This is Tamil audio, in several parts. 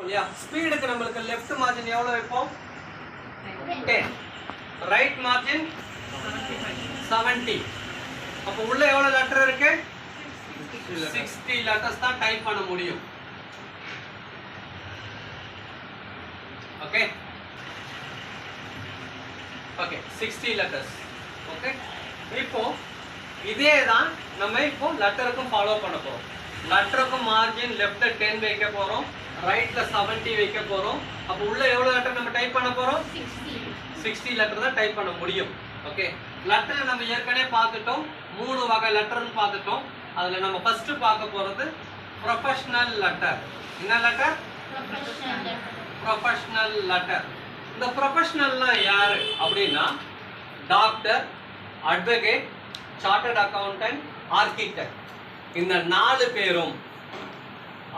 இல்லையா? ஸ்பீடுக்கு நம்மளுக்கு லெஃப்ட் மார்ஜின் எவ்வளவு வைப்போம்? 10. Right margin 70. அப்போ உள்ள எவ்வளவு லெட்டர் இருக்கு? 60 லெட்டர்ஸ் தான் டைப் பண்ண முடியும். Okay okay 60 letters. ஓகே, இப்போ இதே தான் நம்ம இப்போ லெட்டருக்கும் ஃபாலோ பண்ண போறோம். லெட்டருக்கும் மார்ஜின் லெஃப்ட்ல 10 வைக்க போறோம், ரைட்ல 70 வைக்க போறோம். அப்போ உள்ள எவ்வளவு லெட்டர் நம்ம டைப் பண்ண போறோம்? 60 லெட்டர் தான் டைப் பண்ண முடியும். ஓகே, லெட்டர் நம்ம ஏற்கனவே பார்த்துட்டோம், 3 வகை லெட்டர்னு பார்த்துட்டோம். அதுல நம்ம ஃபர்ஸ்ட் பார்க்க போறது ப்ரொஃபஷனல் லெட்டர். என்ன லெட்டர்? Professional letter. இந்த ப்ரொஃபஷனல்னா யாரு அப்படின்னா doctor, advocate, chartered accountant, architect. இந்த 4 பேரும்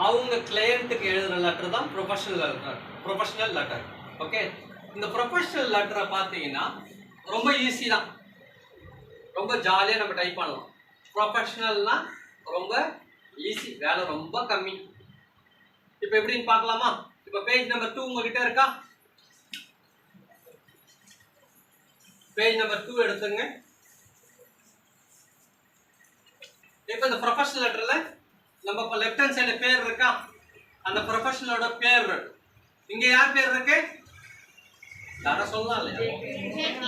அவங்க கிளையண்ட்டுக்கு எழுதுற லெட்டர் தான் professional letter. Professional letter. Okay, இந்த ப்ரொஃபஷனல் லெட்டரை பார்த்தீங்கன்னா ரொம்ப ஈஸி தான், ரொம்ப ஜாலியாக நம்ம டைப் பண்ணலாம். ப்ரொஃபஷனல்னா ரொம்ப ஈஸி, வேலை ரொம்ப கம்மி. இப்போ எப்படின்னு பார்க்கலாமா? இப்போ பேஜ் நம்பர் 2 உங்ககிட்ட இருக்கா? பேஜ் நம்பர் 2 எடுத்துங்க. இப்போ இந்த ப்ரொஃபஷனல் லெட்டர்ல நம்ம இப்போ லெஃப்ட் ஹேண்ட் சைடு பேர் இருக்கா? அந்த ப்ரொஃபஷனலோட பேர் இங்க யார் பேர் இருக்கு? யார சொல்லலாம் இல்லையா?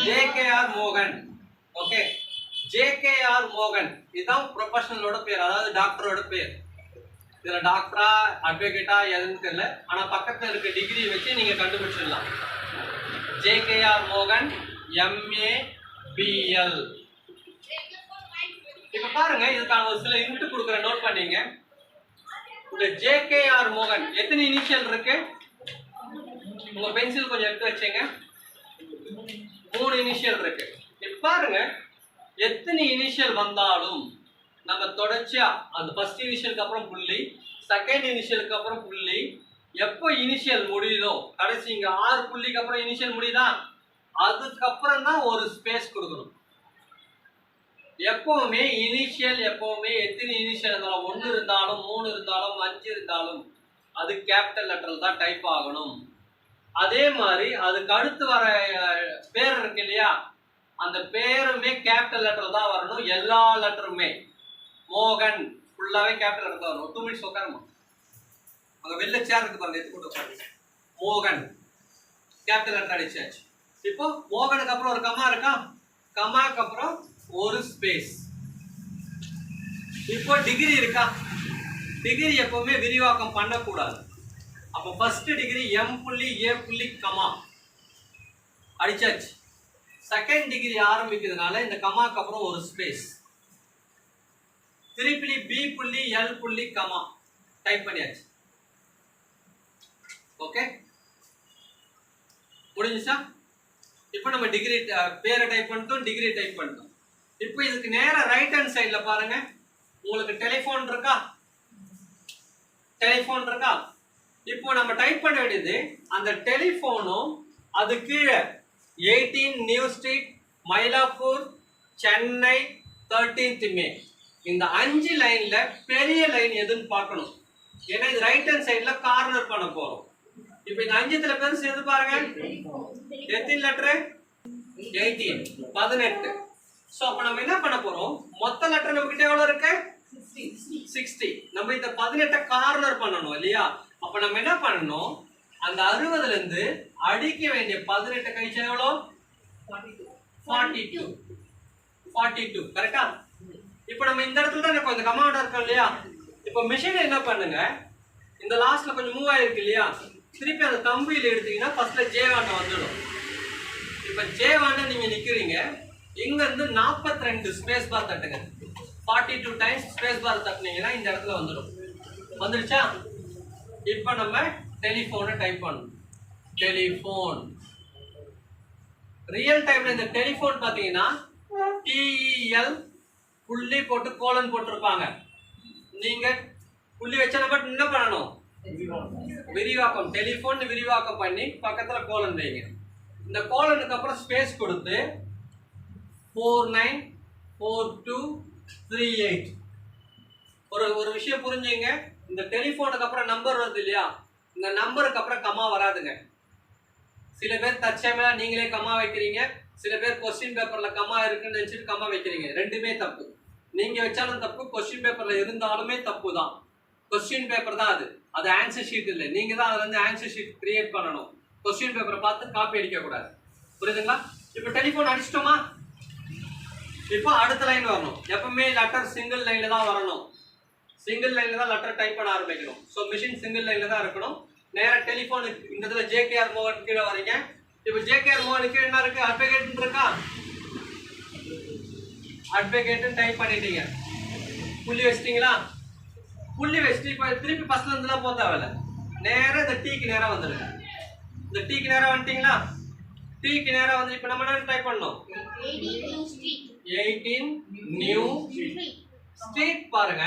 ஜேகேஆர் மோகன். ஓகே, ஜேகேஆர் மோகன் இதுதான் ப்ரொஃபஷனலோட பேர், அதாவது டாக்டரோட பேர். இதுல டாக்டரா அட்வொகேட்டா எதுன்னு தெரியல, ஆனா பக்கத்துல இருக்க டிகிரி வச்சு நீங்க கண்டுபிடிச்சிடலாம். ஜேகேஆர் மோகன் MABL. இப்ப பாருங்க, இதுக்கான ஒரு சில இன்ட் கொடுக்குற, நோட் பண்ணீங்க. இந்த ஜேகேஆர் மோகன் எத்தனை இனிஷியல் இருக்கு? உங்க பென்சில் கொஞ்சம் எடுத்து வச்சீங்க. 3 இனிஷியல் இருக்கு. இப்ப பாருங்க, எத்தனை இனிஷியல் வந்தாலும் நம்ம தொடர்ச்சியா அந்த ஃபர்ஸ்ட் இனிஷியலுக்கு அப்புறம் புள்ளி, செகண்ட் இனிஷியலுக்கு அப்புறம் புள்ளி, எப்போ இனிஷியல் முடியுதோ கடைசி இங்க 6 புள்ளிக்கு அப்புறம் இனிஷியல் முடியுதா, அதுக்கப்புறம் தான் ஒரு ஸ்பேஸ் கொடுக்கணும். எப்பவுமே இனிஷியல், எப்பவுமே எத்தனை இனிஷியல் இருந்தாலும் 1 இருந்தாலும் 3 இருந்தாலும் 5 இருந்தாலும் அது கேபிட்டல் லெட்டர் தான் டைப் ஆகணும். அதே மாதிரி அதுக்கு அடுத்து வர பேர் இருக்கு இல்லையா, அந்த பேருமே கேபிட்டல் லெட்டர் தான் வரணும். எல்லா லெட்டருமே மோகன் ஃபுல்லாவே கேபிட்டல் லெட்டர் தான் வரும். 2 மினிட்ஸ் உட்காருமா, அங்க வெளில சேர் இருக்கு பாருங்க, எடுத்து போட்டு உட்காருங்க. மோகன் கேபிட்டல் லெட்டர் அடிச்சாச்சு. இப்போ மோகனுக்கு அப்புறம் ஒரு கமா இருக்கா, கமாக்கு அப்புறம் ஒரு ஸ்பேஸ். இப்போ டிகிரி இருக்கா, டிகிரி எப்பவுமே விரிவாக்கம் பண்ணக்கூடாது. அப்போ ஃபர்ஸ்ட் டிகிரி M புள்ளி A புள்ளி கமா அடிச்சாச்சு. செகண்ட் டிகிரி ஆரம்பிக்கிறதுனால இந்த கமாக்கு அப்புறம் ஒரு ஸ்பேஸ். திருப்பி B புள்ளி L புள்ளி கமா டைப் பண்ணியாச்சு. ஓகே, முடிஞ்சுச்சா? இப்போ நம்ம டிகிரி பேரை டைப் பண்ணிட்டோம், டிகிரி டைப் பண்ணிட்டோம். இப்போ இதுக்கு நேரா ரைட் ஹேண்ட் சைடுல பாருங்க, உங்களுக்கு டெலிஃபோன் இருக்கா? டெலிஃபோன் இருக்கா? இப்போ நம்ம டைப் பண்ண வேண்டியது அந்த டெலிஃபோனும் அது கீழே 18 new street, Mylapore, Chennai, 13th மே, இந்த 5 லைன்ல பெரிய லைன் எதுன்னு பார்க்கணும். ஏன்னா இது ரைட் ஹேண்ட் சைடுல கார்னர் பண்ண போறோம். இப்போ இந்த 5த்துல பெருசு எது பாருங்க, எத்தனை லெட்டர்? 18, 18. சோ அப்ப நம்ம என்ன பண்ண போறோம், மொத்த லெட்டர் நம்ம கிட்ட எவ்வளவு இருக்கு? 60. நம்ம இந்த 18 கார்னர் பண்ணணும் இல்லையா? அப்ப நம்ம என்ன பண்ணணும், அந்த 60ல இருந்து அடிக்க வேண்டிய 18 கழிச்சா எவ்வளவு? 42. கரெக்டா? இப்போ நம்ம இந்த இடத்துல தான் இப்போ இந்த கமாண்ட் இருக்கு இல்லையா? இப்போ மெஷின் என்ன பண்ணுங்க, இந்த லாஸ்ட்ல கொஞ்சம் மூவ் ஆயிருக்கு இல்லையா, திருப்பி அந்த கம்பியில எடுத்தீங்கன்னா ஃபர்ஸ்ட்ல J1 வந்துடும். இப்போ J1 நீங்க நிக்கிறீங்க, இங்க இருந்து 42 ஸ்பேஸ் பார் தட்டுங்க. 42 டைம்ஸ் ஸ்பேஸ் பார் தட்டினீங்கன்னா இந்த இடத்துல வந்துடும். வந்துருச்சா? இப்போ நம்ம டெலிஃபோனை டைப் பண்ணணும். டெலிஃபோன் ரியல் டைம்ல இந்த டெலிஃபோன் பாத்தீங்கன்னா TEL புள்ளி போட்டு கோலன் போட்டிருப்பாங்க. நீங்க புள்ளி வச்சா நம்ம என்ன பண்ணணும், விரிவாக்கம், டெலிஃபோன் விரிவாக்கம் பண்ணி பக்கத்துல கோலன் வைங்க. இந்த கோலனுக்கு அப்புறம் ஸ்பேஸ் கொடுத்து 494238. ஒரு விஷயம் புரிஞ்சுங்க, இந்த டெலிஃபோனுக்கு அப்புறம் நம்பர் வருது இல்லையா, இந்த நம்பருக்கு அப்புறம் கம்மா வராதுங்க. சில பேர் தற்செயலா நீங்களே கம்மா வைக்கிறீங்க, சில பேர் கொஸ்டின் பேப்பர்ல கம்மா இருக்குன்னு நினைச்சிட்டு கம்மா வைக்கிறீங்க. ரெண்டுமே தப்பு. நீங்க வச்சாலும் தப்பு, கொஸ்டின் பேப்பர்ல இருந்தாலுமே தப்பு தான். கொஸ்டின் பேப்பர் தான் அது, அது ஆன்சர் ஷீட் இல்லை. நீங்க தான் அதுல இருந்து ஆன்சர் ஷீட் கிரியேட் பண்ணணும். கொஸ்டின் பேப்பரை பார்த்து காப்பி அடிக்க கூடாது. புரியுதுங்களா? இப்போ டெலிஃபோன் அடிச்சிட்டோமா? இப்போ அடுத்த லைன் வரணும். எப்பவுமே லெட்டர் சிங்கிள் லைன்ல தான் வரணும். சிங்கிள் லைன்ல தான் லெட்டர் டைப் பண்ண ஆரம்பிக்கணும். ஸோ மிஷின் சிங்கிள் லைன்ல தான் இருக்கணும். நேரா டெலிஃபோன் இந்த இடத்துல ஜேகேஆர் மோகன் கீழே வரீங்க. இப்போ ஜேகேஆர் மோகன் கீழே என்ன இருக்கு? அட்வொகேட் இருக்கா? அட்வொகேட் டைப் பண்ணிட்டீங்க. புள்ளி வச்சிட்டீங்களா? புள்ளி வச்சுட்டு இப்போ திருப்பி ஃபர்ஸ்ட்ல இருந்துலாம் போக தேவையில்ல. நேராக இந்த டீக்கு நேராக வந்துடுங்க. இந்த டீக்கு நேராக வந்துட்டீங்களா? டீக்கு நேராக வந்து இப்போ நம்ம என்ன டைப் பண்ணணும்? 18 நியூ ஸ்ட்ரீட் பாருங்க.